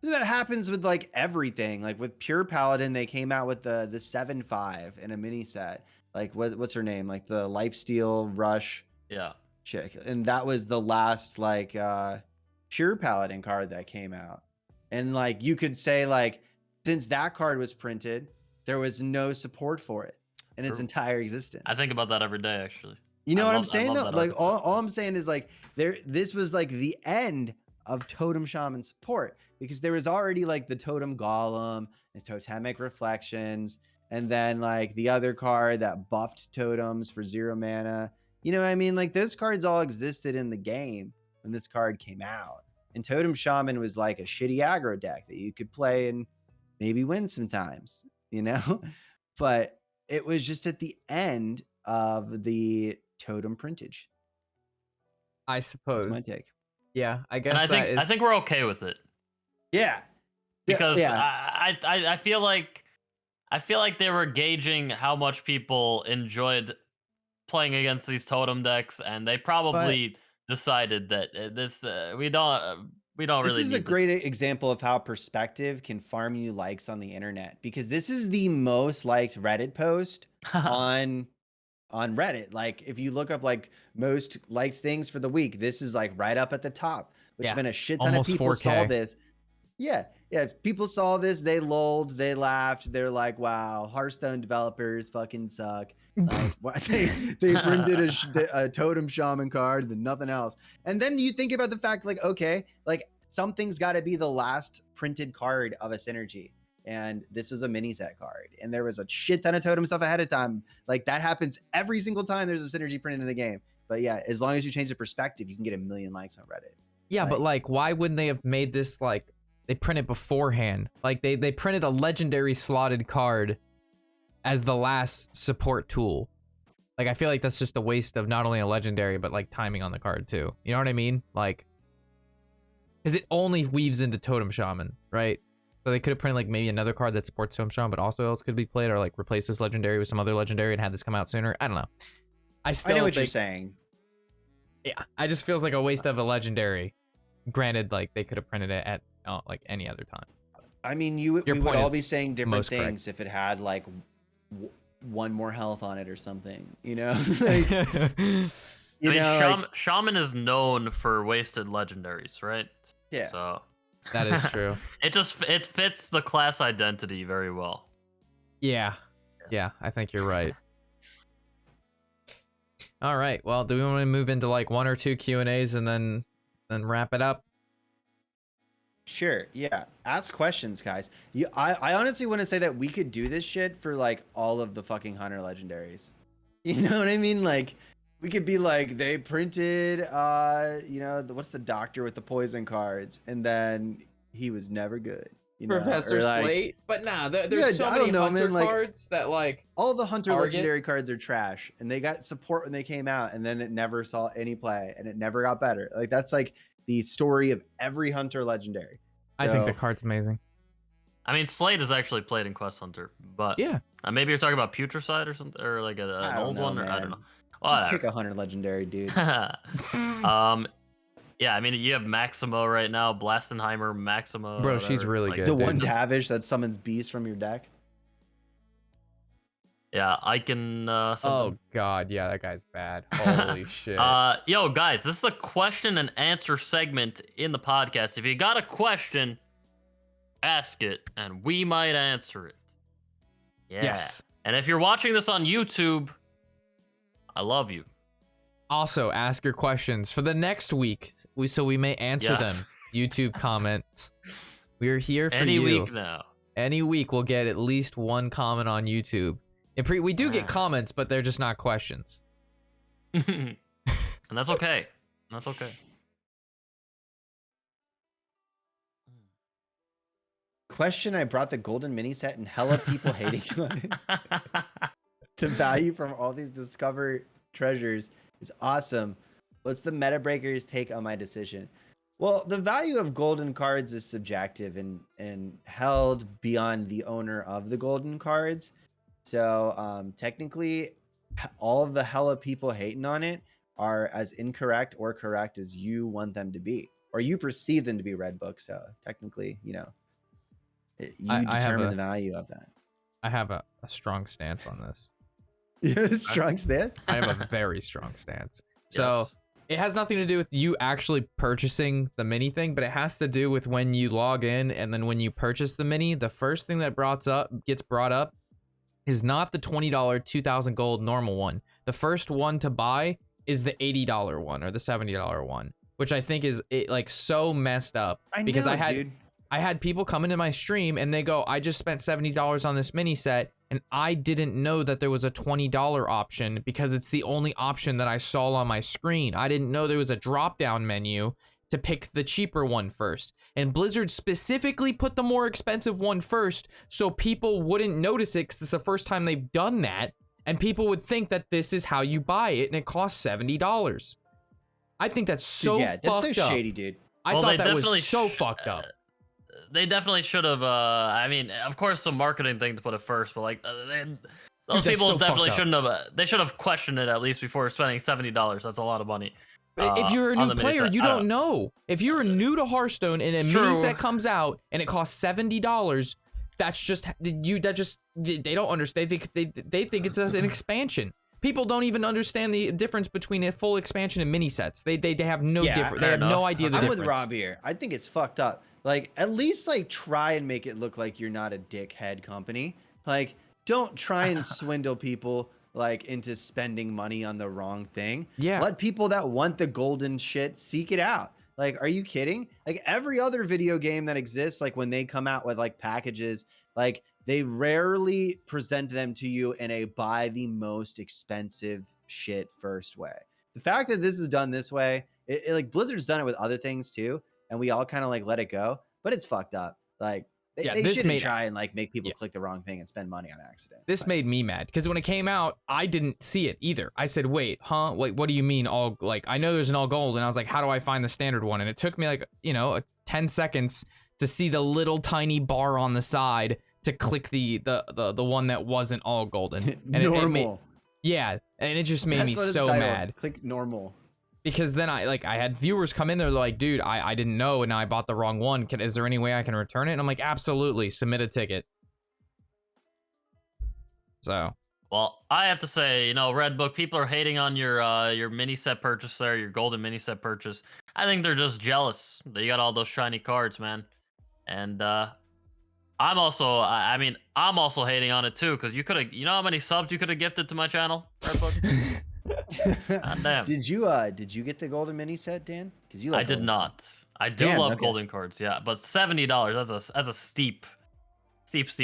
That happens with like everything. Like with Pure Paladin, they came out with the 7/5 in a mini set. Like what's her name? Like the Lifesteal Rush. Yeah. Chick, and that was the last like Pure Paladin card that came out. And like you could say like since that card was printed, there was no support for it in its entire existence. I think about that every day, actually. You know what I'm saying though? Like all I'm saying is like this was like the end of Totem Shaman support, because there was already like the Totem Golem and Totemic Reflections, and then like the other card that buffed totems for 0 mana. You know what I mean? Like those cards all existed in the game when this card came out. And Totem Shaman was like a shitty aggro deck that you could play and maybe win sometimes, you know? But it was just at the end of the totem printage. I suppose. That's my take. Yeah, I guess. And I think we're okay with it. Yeah. Because yeah. I feel like they were gauging how much people enjoyed playing against these totem decks, and they probably decided that we don't really. This is a great this. example of how perspective can farm you likes on the internet, because this is the most liked Reddit post on Reddit. Like if you look up like most liked things for the week, this is like right up at the top, which has been a shit ton almost of people 4K. saw this. Yeah. If people saw this, they lolled, they laughed, they're like, wow, Hearthstone developers fucking suck. Like, what, they printed a Totem Shaman card and nothing else. And then you think about the fact, like, okay, like something's got to be the last printed card of a synergy. And this was a mini set card. And there was a shit ton of totem stuff ahead of time. Like that happens every single time there's a synergy printed in the game. But yeah, as long as you change the perspective, you can get 1 million likes on Reddit. Yeah, but like, why wouldn't they have made this like, they printed beforehand? Like they printed a legendary slotted card as the last support tool. Like I feel like that's just a waste of not only a legendary, but like timing on the card too. You know what I mean? Like, because it only weaves into Totem Shaman, right? So they could have printed like maybe another card that supports Totem Shaman, but also else could be played, or like replace this legendary with some other legendary and had this come out sooner. I don't know. I know what you're saying. Yeah, I just feels like a waste of a legendary. Granted, like they could have printed it at like any other time. I mean, we would all be saying different things if it had like one more health on it or something, you know? Like, Shaman is known for wasted legendaries, right? Yeah. So that is true. It fits the class identity very well. Yeah, I think you're right. All right. Well, do we want to move into like 1 or 2 Q&As and then wrap it up? Sure. Yeah. Ask questions, guys. I honestly want to say that we could do this shit for like all of the fucking Hunter legendaries. You know what I mean? Like we could be like, they printed, you know, what's the doctor with the poison cards, and then he was never good. You know? Professor like, Slate, but nah, there's so many Hunter cards that like all the Hunter legendary cards are trash, and they got support when they came out, and then it never saw any play, and it never got better. Like that's like the story of every Hunter legendary. I think the card's amazing. I mean, Slate is actually played in Quest Hunter, but yeah, maybe you're talking about Putricide or something, or like an old one, or I don't know. Just pick a Hunter legendary, dude. Yeah, I mean, you have Maximo right now, Blastenheimer, Maximo. Bro, she's really like, good. The dude. one Tavish that summons beasts from your deck. Yeah, I can Oh something. God, yeah, that guy's bad. Holy shit. Yo, guys, this is the question and answer segment in the podcast. If you got a question, ask it, and we might answer it. Yeah. Yes. And if you're watching this on YouTube, I love you. Also, ask your questions for the next week, so we may answer Yes. them. YouTube comments. We are here for Any you. week now. Any week, we'll get at least one comment on YouTube. We do get comments, but they're just not questions. And that's okay. That's okay. Question: I brought the golden mini set and hella people hating on it. The value from all these discover treasures is awesome. What's the Metabreakers take on my decision? Well, the value of golden cards is subjective and held beyond the owner of the golden cards. So technically, all of the hella people hating on it are as incorrect or correct as you want them to be, or you perceive them to be, Red Book. So technically, you determine the value of that. I have a strong stance on this. You have a strong stance? I have a very strong stance. So Yes. it has nothing to do with you actually purchasing the mini thing, but it has to do with when you log in and then when you purchase the mini, the first thing that gets brought up is not the $20 2,000 gold normal one. The first one to buy is the $80 one or the $70 one, which I think is so messed up because I had people come into my stream and they go, I just spent $70 on this mini set and I didn't know that there was a $20 option because it's the only option that I saw on my screen. I didn't know there was a drop down menu to pick the cheaper one first. And Blizzard specifically put the more expensive one first so people wouldn't notice it because it's the first time they've done that. And people would think that this is how you buy it and it costs $70. I think that's so fucked up. That's so shady, dude. I thought that was so fucked up. They definitely should have. I mean, of course, the marketing thing to put it first, but like those people so definitely fucked up. shouldn't have. They should have questioned it at least before spending $70. That's a lot of money. If you're a on new the mini player, set. you I don't know. If you're new to Hearthstone and a It's mini true. set comes out and it costs $70, that's just they don't understand. They think it's an expansion. People don't even understand the difference between a full expansion and mini sets. They have no difference. They have no idea the I'm difference. with Rob here. I think it's fucked up. Like, at least try and make it look like you're not a dickhead company. Like, don't try and swindle people into spending money on the wrong thing. Yeah. Let people that want the golden shit seek it out. Like, are you kidding? Like, every other video game that exists, when they come out with packages, they rarely present them to you in a buy the most expensive shit first way. The fact that this is done this way, Blizzard's done it with other things too, and we all kind of let it go, but it's fucked up. They shouldn't try and make people click the wrong thing and spend money on accident. This made me mad because when it came out, I didn't see it either. I said, "Wait, huh? Wait, what do you mean all I know there's an all gold?" And I was like, "How do I find the standard one?" And it took me 10 seconds to see the little tiny bar on the side to click the one that wasn't all golden. And normal. And it just made me so mad. Click normal. Because then I had viewers come in there like, dude, I didn't know and I bought the wrong one. Is there any way I can return it? And I'm like, absolutely, submit a ticket. So. Well, I have to say, Red Book, people are hating on your mini set purchase there, your golden mini set purchase. I think they're just jealous that you got all those shiny cards, man. And I'm also hating on it too, because you could have, how many subs you could have gifted to my channel, Red Book? God damn. Did you get the golden mini set, Dan? Because I did not. I do love golden cards, yeah, but $70 as a steep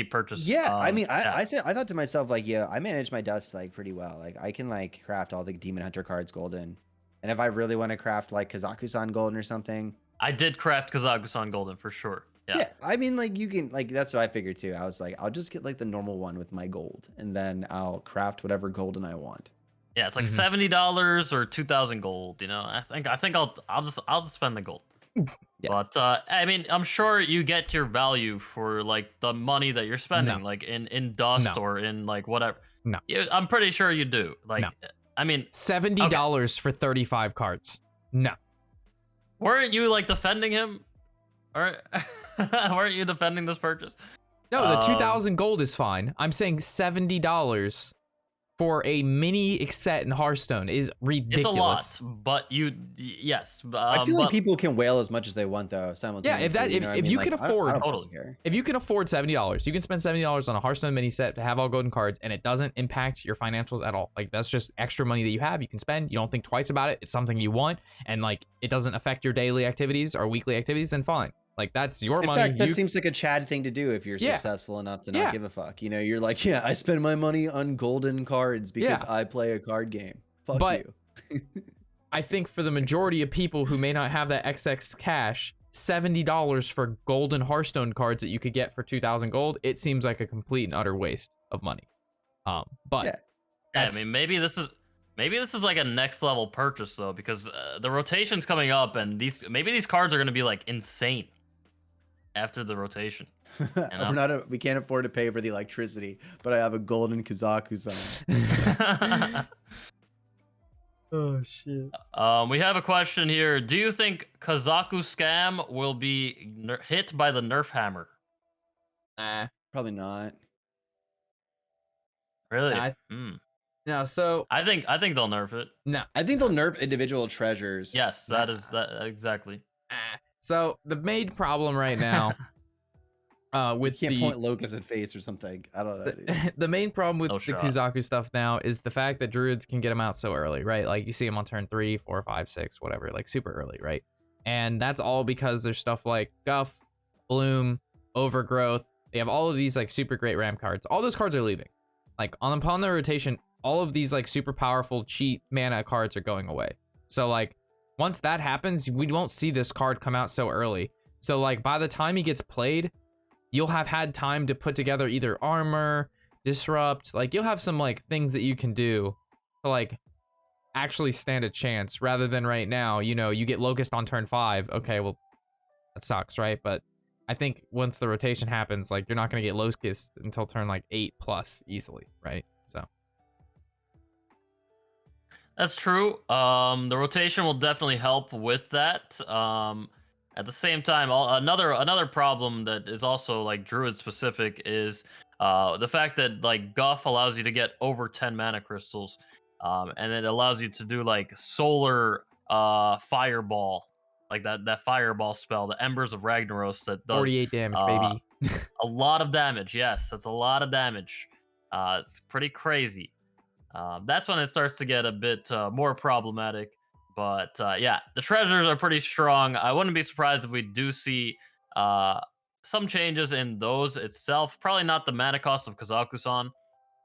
purchase. Yeah, I thought to myself I manage my dust pretty well. I can craft all the Demon Hunter cards golden, and if I really want to craft Kazaku-san golden or something, I did craft Kazaku-san golden for sure. Yeah. I mean, you can that's what I figured too. I was I'll just get the normal one with my gold, and then I'll craft whatever golden I want. Yeah, it's $70 or 2,000 gold. I think I'll just spend the gold. Yeah. But I mean, I'm sure you get your value for the money that you're spending, in dust or in whatever. No, I'm pretty sure you do. No. I mean, $70 for 35 cards. No. Weren't you defending him? Or weren't you defending this purchase? No, the 2,000 gold is fine. I'm saying $70 for a mini set in Hearthstone is ridiculous. It's a lot, but yes. I feel like people can whale as much as they want though. Simultaneously, Yeah, if you can afford, I don't Totally. care. if you can afford $70, you can spend $70 on a Hearthstone mini set to have all golden cards, and it doesn't impact your financials at all. Like that's just extra money that you have. You can spend. You don't think twice about it. It's something you want, and like it doesn't affect your daily activities or weekly activities. Then fine. Like that's your money. In fact, that seems like a Chad thing to do if you're successful enough to not give a fuck. You know, you're like, yeah, I spend my money on golden cards because I play a card game. Fuck you. I think for the majority of people who may not have that XX cash, $70 for golden Hearthstone cards that you could get for 2,000 gold, it seems like a complete and utter waste of money. But I mean, maybe this is like a next level purchase though, because the rotation's coming up, and maybe these cards are going to be like insane after the rotation. You know? We can't afford to pay for the electricity, but I have a golden Kazaku-san. Oh shit. We have a question here. Do you think Kazaku Scam will be hit by the nerf hammer? Probably not. Really? No, so I think they'll nerf it. No. I think they'll nerf individual treasures. Yes, that exactly. So the main problem right now with you can't point Locust in face or something. I don't know. The main problem with the Kuzaku stuff now is the fact that druids can get them out so early, right? Like you see them on turn 3, 4, 5, 6, whatever, like super early, right? And that's all because there's stuff like Guff, Bloom, Overgrowth. They have all of these like super great ramp cards. All those cards are leaving. Like upon their rotation, all of these like super powerful cheat mana cards are going away. So like once that happens, we won't see this card come out so early. So like by the time he gets played, you'll have had time to put together either armor, disrupt, like you'll have some like things that you can do to like actually stand a chance, rather than right now, you know, you get Locust on turn 5. Okay, well, that sucks, right? But I think once the rotation happens, like you're not going to get Locust until turn like 8 plus easily, right? So that's true. The rotation will definitely help with that. At the same time, another problem that is also like druid specific is the fact that like Guff allows you to get over 10 mana crystals, and it allows you to do like solar fireball, like that fireball spell, the Embers of Ragnaros, that does 48 damage, baby. a lot of damage. Yes, that's a lot of damage. It's pretty crazy. That's when it starts to get a bit more problematic. But yeah, the treasures are pretty strong. I wouldn't be surprised if we do see some changes in those itself. Probably not the mana cost of Kazaku-san.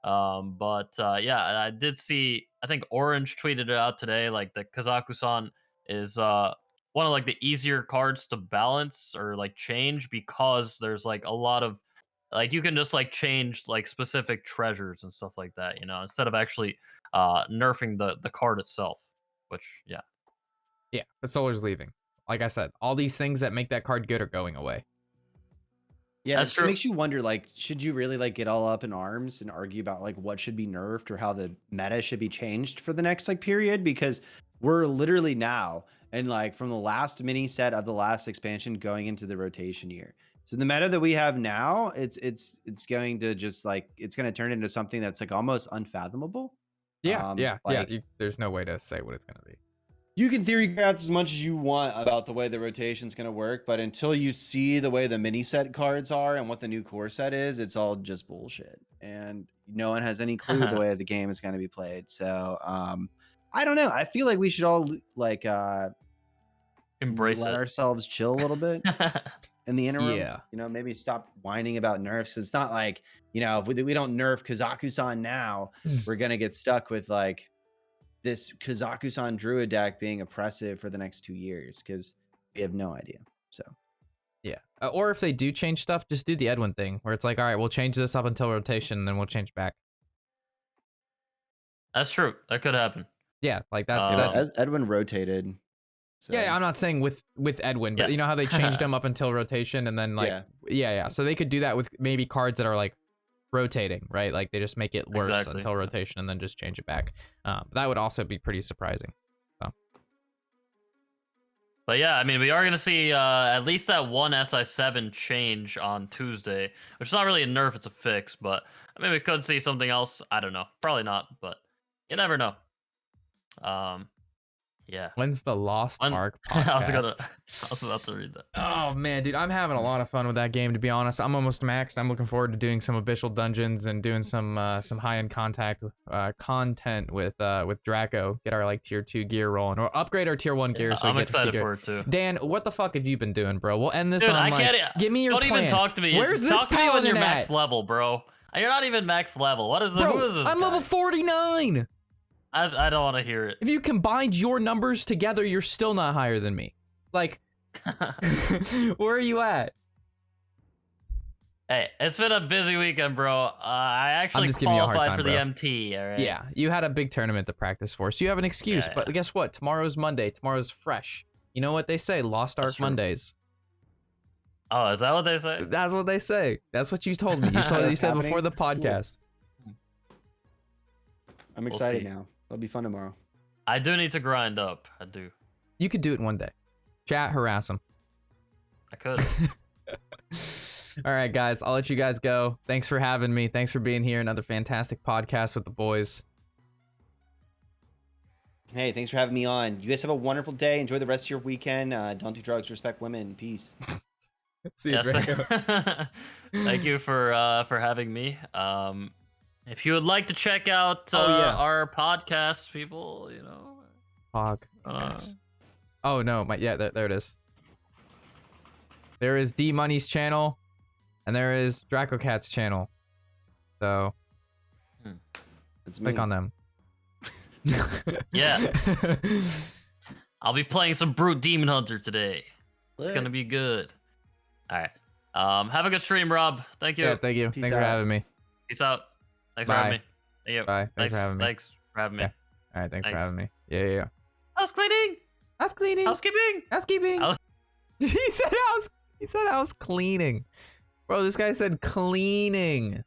But yeah, I did see, I think Orange tweeted it out today, like the Kazaku-san is one of like the easier cards to balance or like change, because there's like a lot of, like you can just like change like specific treasures and stuff like that, you know, instead of actually nerfing the card itself. Which, yeah, but Solar's leaving. Like I said, all these things that make that card good are going away. Yeah, it makes you wonder, like, should you really like get all up in arms and argue about like what should be nerfed or how the meta should be changed for the next like period? Because we're literally now, and like from the last mini set of the last expansion going into the rotation year. So the meta that we have now, it's going to just like, it's going to turn into something that's like almost unfathomable. There's no way to say what it's gonna be. You can theory craft as much as you want about the way the rotation's gonna work, but until you see the way the mini set cards are and what the new core set is, it's all just bullshit. And no one has any clue the way the game is gonna be played. So I don't know. I feel like we should all like let ourselves chill a little bit in the interim. Yeah. You know, maybe stop whining about nerfs. It's not like, you know, if we don't nerf Kazaku-san now, we're going to get stuck with like this Kazaku-san druid deck being oppressive for the next 2 years, because we have no idea. So yeah. Or if they do change stuff, just do the Edwin thing where it's like, all right, we'll change this up until rotation, then we'll change back. That's true. That could happen. Yeah, like that's Edwin rotated. So. Yeah, I'm not saying with Edwin, but you know how they changed him up until rotation, and then like yeah. So they could do that with maybe cards that are like rotating, right? Like they just make it worse until rotation and then just change it back. That would also be pretty surprising. So But yeah, I mean, we are going to see at least that one SI7 change on Tuesday, which is not really a nerf, it's a fix. But I mean, we could see something else. I don't know. Probably not, but you never know. Yeah. When's the Lost Ark podcast? I was about to read that. Oh man, dude, I'm having a lot of fun with that game. To be honest, I'm almost maxed. I'm looking forward to doing some abyssal dungeons and doing some high-end content with Draco. Get our like tier 2 gear rolling, or upgrade our tier 1 gear. Yeah, So I'm excited for it too. Dan, what the fuck have you been doing, bro? We'll end this Dude, on I like, get it. give me your Don't plan. even talk to me. Where's this talk to me when paladin you're at? max level, bro. You're not even max level. What is this? Bro, Who is this I'm guy? level 49. I don't want to hear it. If you combined your numbers together, you're still not higher than me. Like, where are you at? Hey, it's been a busy weekend, bro. I actually just giving you a hard qualified time, for the bro. MT, all right? Yeah, you had a big tournament to practice for, so you have an excuse. Yeah, But guess what? Tomorrow's Monday. Tomorrow's fresh. You know what they say? Lost Ark true. Mondays. Oh, is that what they say? That's what they say. That's what you told me. You said happening? before the podcast. I'm We'll excited see. now. It'll be fun tomorrow. I do need to grind up. I do. You could do it one day. Chat, harass him. I could. All right, guys. I'll let you guys go. Thanks for having me. Thanks for being here. Another fantastic podcast with the boys. Hey, thanks for having me on. You guys have a wonderful day. Enjoy the rest of your weekend. Don't do drugs. Respect women. Peace. See you, Draco. Thank you for having me. If you would like to check out yeah. our podcast, people, you know. Hog. Oh no, there it is. There is D Money's channel, and there is Draco Cat's channel. So It's me. click on them. Yeah. I'll be playing some Brute Demon Hunter today. It's Lit. gonna be good. All right. Have a good stream, Rob. Thank you. Yeah, thank you. Peace Thanks for out. having me. Peace out. Thanks Bye. for having me. Thank you. Bye. Thanks for having me. Thanks for having me. Yeah. All right, thanks for Thanks. having me. Yeah. House cleaning. House cleaning. Housekeeping. Housekeeping. House- He said house cleaning. Bro, this guy said cleaning.